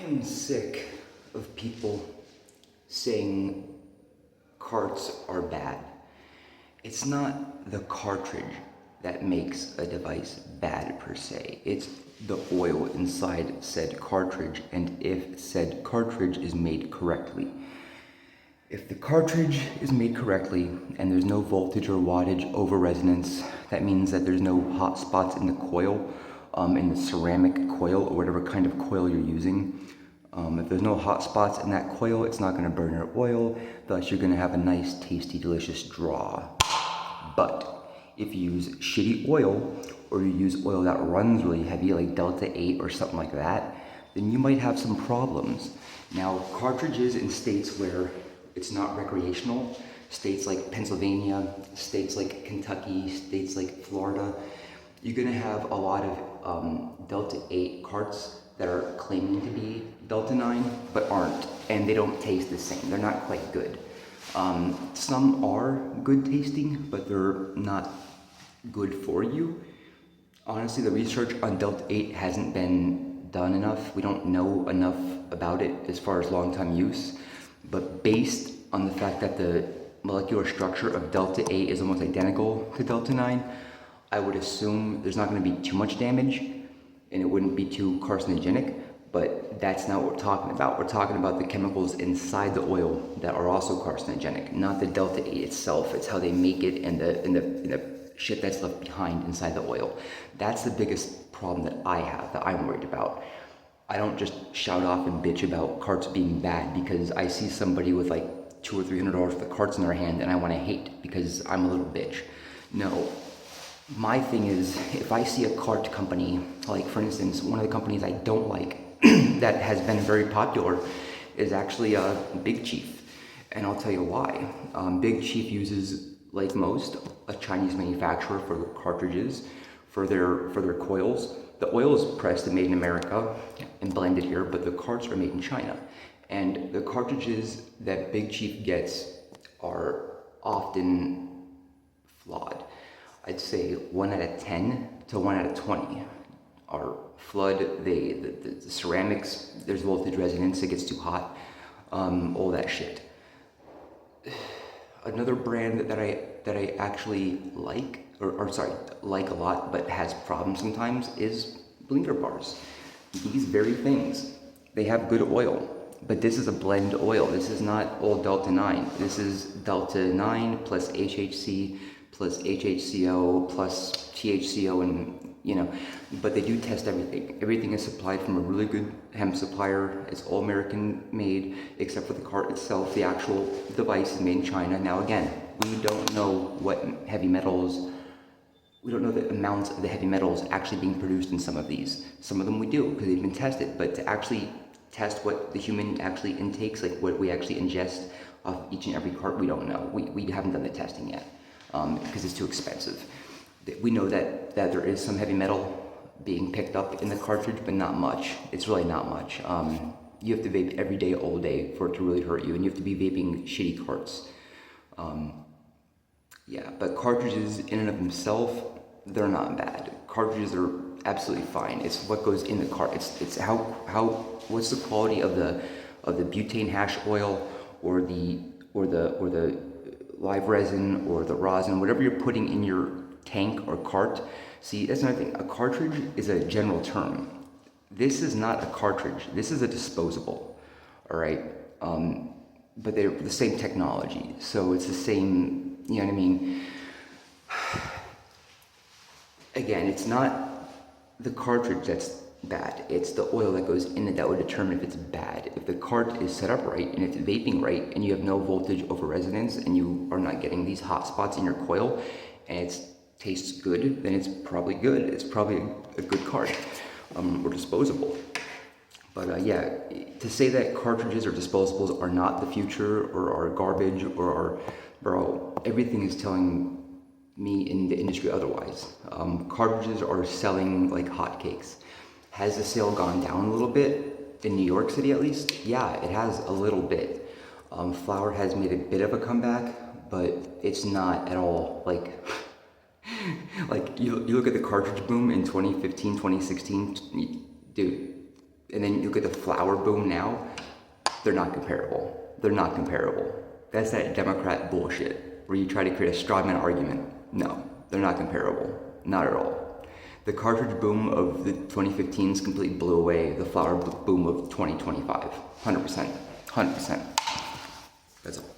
am sick of people saying carts are bad. It's not the cartridge that makes a device bad per se. It's the oil inside said cartridge, and if said cartridge is made correctly. If the cartridge is made correctly and there's no voltage or wattage over resonance, that means that there's no hot spots in the coil, in the ceramic coil or whatever kind of coil you're using. If there's no hot spots in that coil, it's not going to burn your oil, thus you're going to have a nice, tasty, delicious draw. But if you use shitty oil, or you use oil that runs really heavy, like Delta 8 or something like that, then you might have some problems. Now, cartridges in states where it's not recreational, states like Pennsylvania, states like Kentucky, states like Florida, you're going to have a lot of Delta 8 carts that are claiming to be Delta 9, but aren't, and they don't taste the same. They're not quite good. Some are good tasting, but they're not good for you. Honestly, the research on Delta 8 hasn't been done enough. We don't know enough about it as far as long-time use, but based on the fact that the molecular structure of Delta 8 is almost identical to Delta 9, I would assume there's not going to be too much damage, and it wouldn't be too carcinogenic, but that's not what we're talking about. We're talking about the chemicals inside the oil that are also carcinogenic, not the Delta 8 itself. It's how they make it and the shit that's left behind inside the oil. That's the biggest problem that I have, that I'm worried about. I don't just shout off and bitch about carts being bad because I see somebody with like $200 or $300 worth of carts in their hand and I want to hate because I'm a little bitch. No. My thing is, if I see a cart company, like for instance, one of the companies I don't like that has been very popular is actually Big Chief. And I'll tell you why. Big Chief uses, like most, a Chinese manufacturer for the cartridges, for their coils. The oil is pressed and made in America and blended here, but the carts are made in China. And the cartridges that Big Chief gets are often flawed. I'd say 1 out of 10 to 1 out of 20 are flood. The ceramics, there's voltage resonance, it gets too hot, all that shit. Another brand that I actually like, like a lot, but has problems sometimes, is blinker bars. These very things, they have good oil, but this is a blend oil. This is not all Delta 9. This is Delta 9 plus HHC plus HHCO plus THCO, and but they do test everything. Everything is supplied from a really good hemp supplier. It's all American made, except for the cart itself. The actual device is made in China. Now again, we don't know what heavy metals, we don't know the amounts of the heavy metals actually being produced in some of these. Some of them we do, because they've been tested, but to actually test what the human actually intakes, like what we actually ingest off each and every cart, we don't know. We haven't done the testing yet. Because it's too expensive. We know that there is some heavy metal being picked up in the cartridge, but not much. It's really not much. You have to vape every day, all day for it to really hurt you, and you have to be vaping shitty carts. Yeah, but cartridges in and of themselves, they're not bad. Cartridges are absolutely fine. It's what goes in the cart. It's what's the quality of the butane hash oil or the live resin or the rosin, whatever you're putting in your tank or cart. See, that's another thing. A cartridge is a general term. This is not a cartridge. This is a disposable, all right? But they're the same technology, so it's the same, you know what I mean? Again, it's not the cartridge that's bad. It's the oil that goes in it that would determine if it's bad. If the cart is set up right and it's vaping right and you have no voltage over resonance and you are not getting these hot spots in your coil and it tastes good, then it's probably good. It's probably a good cart or disposable. But yeah, to say that cartridges or disposables are not the future or are garbage or are, bro, everything is telling me in the industry otherwise. Cartridges are selling like hotcakes. Has the sale gone down a little bit in New York City at least? Yeah, it has a little bit. Flower has made a bit of a comeback, but it's not at all like you look at the cartridge boom in 2015, 2016, dude, and then you look at the flower boom now, they're not comparable. They're not comparable. That's that Democrat bullshit where you try to create a straw man argument. No, they're not comparable. Not at all. The cartridge boom of the 2015s completely blew away the flower boom of 2025. 100%. 100%. That's all.